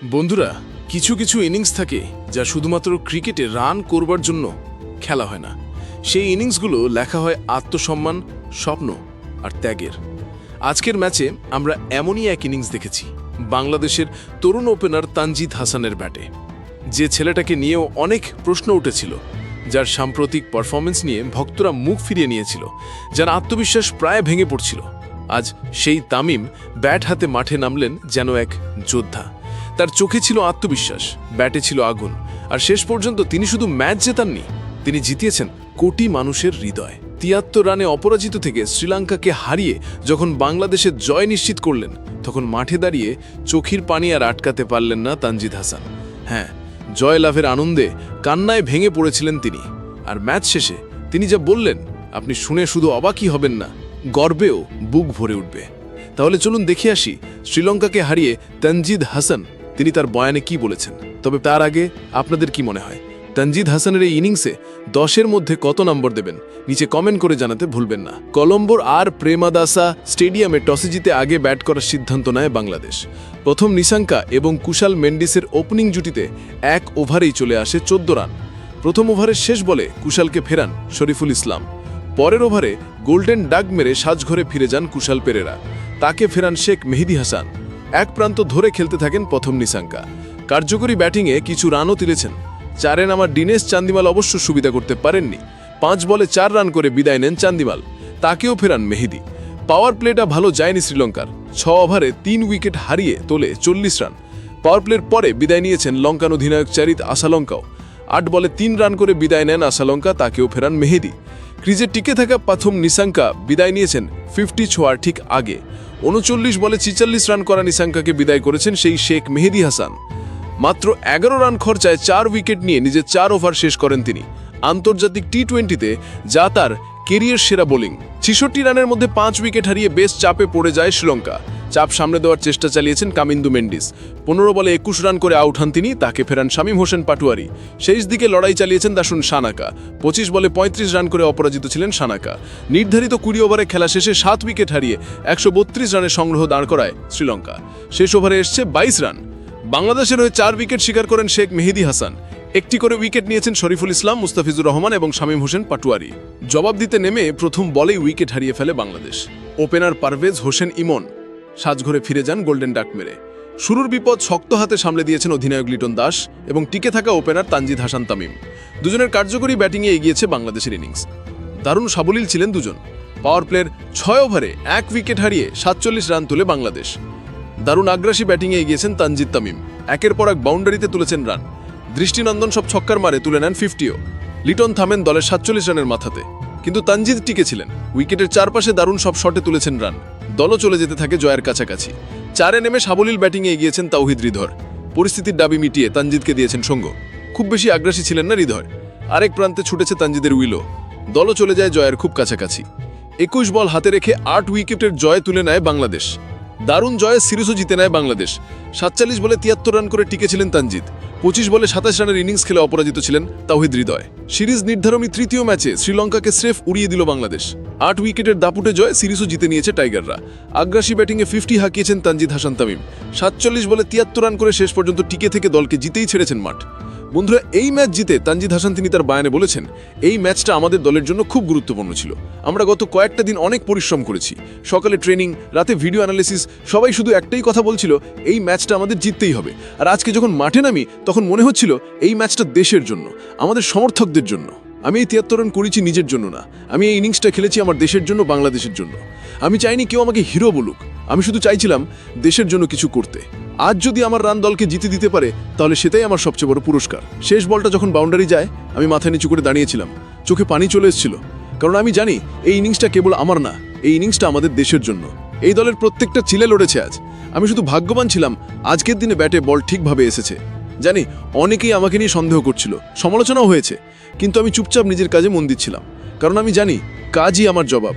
বন্ধুরা, কিছু কিছু ইনিংস থাকে যা শুধুমাত্র ক্রিকেটে রান করবার জন্য খেলা হয় না। সেই ইনিংসগুলো লেখা হয় আত্মসম্মান, স্বপ্ন আর ত্যাগের। আজকের ম্যাচে আমরা এমনই এক ইনিংস দেখেছি, বাংলাদেশের তরুণ ওপেনার তানজিদ হাসানের ব্যাটে। যে ছেলেটাকে নিয়েও অনেক প্রশ্ন উঠেছিল, যার সাম্প্রতিক পারফরমেন্স নিয়ে ভক্তরা মুখ ফিরিয়ে নিয়েছিল, যার আত্মবিশ্বাস প্রায় ভেঙে পড়ছিল। আজ সেই তামিম ব্যাট হাতে মাঠে নামলেন যেন এক যোদ্ধা। তার চোখে ছিল আত্মবিশ্বাস, ব্যাটে ছিল আগুন, আর শেষ পর্যন্ত তিনি শুধু ম্যাচ জেতাননি, তিনি জিতিয়েছেন কোটি মানুষের হৃদয়। ৭৩ রানে অপরাজিত থেকে শ্রীলঙ্কাকে হারিয়ে যখন বাংলাদেশের জয় নিশ্চিত করলেন, তখন মাঠে দাঁড়িয়ে চোখের পানি আর আটকাতে পারলেন না তানজিদ হাসান। হ্যাঁ, জয় লাভের আনন্দে কান্নায় ভেঙে পড়েছিলেন তিনি। আর ম্যাচ শেষে তিনি যা বললেন, আপনি শুনে শুধু অবাকই হবেন না, গর্বেও বুক ভরে উঠবে। তাহলে চলুন দেখে আসি শ্রীলঙ্কাকে হারিয়ে তানজিদ হাসান তিনি তার বয়ানে কি বলেছেন। তবে তার আগে আপনাদের কি মনে হয়, তানজিদ হাসানের এই ইনিংসে 10-এর মধ্যে কত নম্বর দেবেন? নিচে কমেন্ট করে জানাতে ভুলবেন না। কলম্বোর আর প্রেমাদাসা স্টেডিয়ামে টসে জিতে আগে ব্যাট করার সিদ্ধান্ত নেয় বাংলাদেশ। প্রথম নিশাঙ্কা এবং কুশাল মেন্ডিসের ওপেনিং জুটিতে 1 ওভারেই চলে আসে 14 রান। প্রথম ওভারের শেষ বলে কুশালকে ফেরান শরীফুল ইসলাম। পরের ওভারে গোল্ডেন ডাক মেরে সাজঘরে ফিরে যান কুশাল পেরেরা। তাকে ফেরান শেখ মেহেদী হাসান। এক প্রান্ত ধরে খেলতে থাকেন প্রথম নিশাঙ্কা। কার্যকরী ব্যাটিংয়ে কিছু রানও তুলেছেন। 4-এ নামা দীনেশ চান্দিমাল অবশ্য সুবিধা করতে পারেননি। 5 বলে 4 রান করে বিদায় নেন চান্দিমাল। তাকেও ফেরান মেহেদী। পাওয়ার প্লেটা ভালো যায়নি শ্রীলঙ্কার। 6 ওভারে 3 উইকেট হারিয়ে তোলে 40 রান। পাওয়ার প্লের পরে বিদায় নিয়েছেন লঙ্কান অধিনায়ক চারিত আসালঙ্কাও। 8 বলে 3 রান করে বিদায় নেন আসালঙ্কা, তাকেও ফেরান মেহেদী। ক্রিজে টিকে থাকা প্রথম নিশাঙ্কা বিদায় নিয়েছেন 50 ছোঁয়ার ঠিক আগে। 39 বলে 46 রান করা নিশাঙ্কাকে বিদায় করেছেন সেই শেখ মেহেদী হাসান। মাত্র 11 রান খরচায় 4 উইকেট নিয়ে নিজে 4 ওভার শেষ করেন তিনি। আন্তর্জাতিক টি-20তে যা তার কেরিয়ার সেরা বোলিং। 66 রানের মধ্যে 5 উইকেট হারিয়ে বেশ চাপে পড়ে যায় শ্রীলঙ্কা। চাপ সামনে দেওয়ার চেষ্টা চালিয়েছেন কামিন্দু মেন্ডিস। 15 বলে 21 রান করে আউট হন তিনি, তাকে ফেরান শামীম হোসেন পাটোয়ারি। শেষ দিকে লড়াই চালিয়েছেন দাসুন সানাকা। 25 বলে 35 রান করে অপরাজিত ছিলেন সানাকা। নির্ধারিত 20 ওভারে খেলা শেষে 7 উইকেট হারিয়ে 132 রানের সংগ্রহ দাঁড় করায় শ্রীলঙ্কা। শেষ ওভারে এসছে 22 রান। বাংলাদেশের হয়ে 4 উইকেট শিকার করেন শেখ মেহেদী হাসান। একটি করে উইকেট নিয়েছেন শরীফুল ইসলাম, মুস্তাফিজুর রহমান এবং শামীম হোসেন পাটোয়ারি। জবাব দিতে নেমে প্রথম বলেই উইকেট হারিয়ে ফেলে বাংলাদেশ। ওপেনার পারভেজ হোসেন ইমন সাজঘরে ফিরে যান গোল্ডেন ডাক মেরে। শুরুর বিপদ শক্ত হাতে সামলে দিয়েছেন অধিনায়ক লিটন দাস এবং টিকে থাকা ওপেনার তানজিদ হাসান তামিম। দুজনের কার্যকরী ব্যাটিংয়ে এগিয়েছে বাংলাদেশের ইনিংস। দারুণ সাবলীল ছিলেন দুজন। পাওয়ার প্লের 6 ওভারে 1 উইকেট হারিয়ে 47 রান তুলে বাংলাদেশ। দারুণ আগ্রাসী ব্যাটিংয়ে এগিয়েছেন তানজিদ তামিম। একের পর এক বাউন্ডারিতে তুলেছেন রান। দৃষ্টিনন্দন সব ছক্কার মারে তুলে নেন 50ও। লিটন থামেন দলের 47 রানের মাথাতে, কিন্তু তানজিদ টিকে ছিলেন। উইকেটের চারপাশে দারুণ সব শটে তুলেছেন রান। দলও চলে যেতে থাকে জয়ের কাছাকাছি। 4-এ নেমে সাবলীল ব্যাটিংয়ে এগিয়েছেন তাওহিদ হৃদয়। পরিস্থিতির দাবি মিটিয়ে তানজিদকে দিয়েছেন সঙ্গ। খুব বেশি আগ্রাসী ছিলেন না হৃদয়। আরেক প্রান্তে ছুটেছে তানজিদের উইলো। দলও চলে যায় জয়ের খুব কাছাকাছি। 21 বল হাতে রেখে 8 উইকেটের জয় তুলে নেয় বাংলাদেশ। দারুণ জয়ে সিরিজও জিতে নেয় বাংলাদেশ। 47 বলে 73 রান করে টিকেছিলেন তানজিদ। 25 বলে 27 রানের ইনিংস খেলে অপরাজিত ছিলেন তাওহিদ হৃদয়। সিরিজ নির্ধারণী তৃতীয় ম্যাচে শ্রীলঙ্কাকে স্রেফ উড়িয়ে দিল বাংলাদেশ। 8 উইকেটের দাপুটে জয় সিরিজও জিতে নিয়েছে টাইগাররা। আগ্রাসী ব্যাটিংয়ে 50 হাঁকিয়েছেন তানজিদ হাসান তামিম। 47 বলে 73 রান করে শেষ পর্যন্ত টিকে থেকে দলকে জিতেই ছেড়েছেন মাঠ। বন্ধুরা, এই ম্যাচ জিতে তানজিদ হাসান তিনি তার বয়ানে বলেছেন, এই ম্যাচটা আমাদের দলের জন্য খুব গুরুত্বপূর্ণ ছিল। আমরা গত কয়েকটা দিন অনেক পরিশ্রম করেছি। সকালে ট্রেনিং, রাতে ভিডিও অ্যানালিসিস, সবাই শুধু একটাই কথা বলছিল, এই ম্যাচটা আমাদের জিততেই হবে। আর আজকে যখন মাঠে নামি তখন মনে হচ্ছিল এই ম্যাচটা দেশের জন্য, আমাদের সমর্থকদের জন্য। আমি এই 73 রান করেছি নিজের জন্য না, আমি এই ইনিংসটা খেলেছি আমার দেশের জন্য, বাংলাদেশের জন্য। আমি চাইনি কেউ আমাকে হিরো বলুক, আমি শুধু চাইছিলাম দেশের জন্য কিছু করতে। আজ যদি আমার রান দলকে জিতে দিতে পারে তাহলে সেটাই আমার সবচেয়ে বড় পুরস্কার। শেষ বলটা যখন বাউন্ডারি যায় আমি মাথা নিচু করে দাঁড়িয়েছিলাম, চোখে পানি চলে এসেছিল, কারণ আমি জানি এই ইনিংসটা কেবল আমার না, এই ইনিংসটা আমাদের দেশের জন্য। এই দলের প্রত্যেকটা ছিলে লড়েছে আজ। আমি শুধু ভাগ্যবান ছিলাম আজকের দিনে ব্যাটে বল ঠিকভাবে এসেছে। জানি অনেকেই আমাকে নিয়ে সন্দেহ করছিল, সমালোচনাও হয়েছে, কিন্তু আমি চুপচাপ নিজের কাজে মন দিচ্ছিলাম, কারণ আমি জানি কাজই আমার জবাব।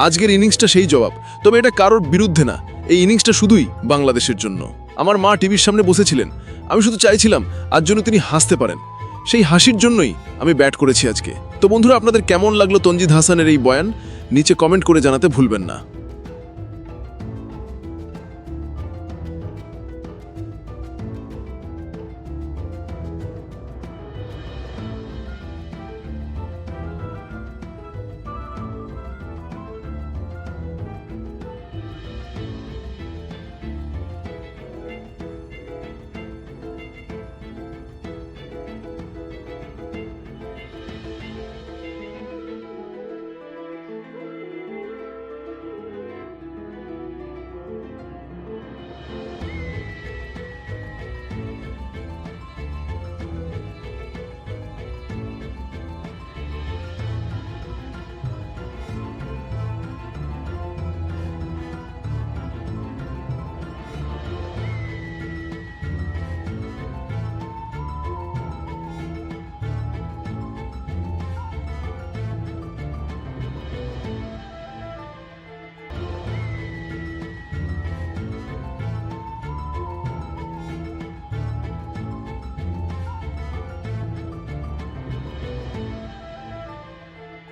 আজকের ইনিংসটা সেই জবাব। তবে এটা কারোর বিরুদ্ধে না, এই ইনিংসটা শুধুই বাংলাদেশের জন্য। আমার মা টিভির সামনে বসেছিলেন, আমি শুধু চাইছিলাম আজ জন্য তিনি হাসতে পারেন। সেই হাসির জন্যই আমি ব্যাট করেছি আজকে। তো বন্ধুরা, আপনাদের কেমন লাগলো তানজিদ হাসানের এই বয়ান? নিচে কমেন্ট করে জানাতে ভুলবেন না।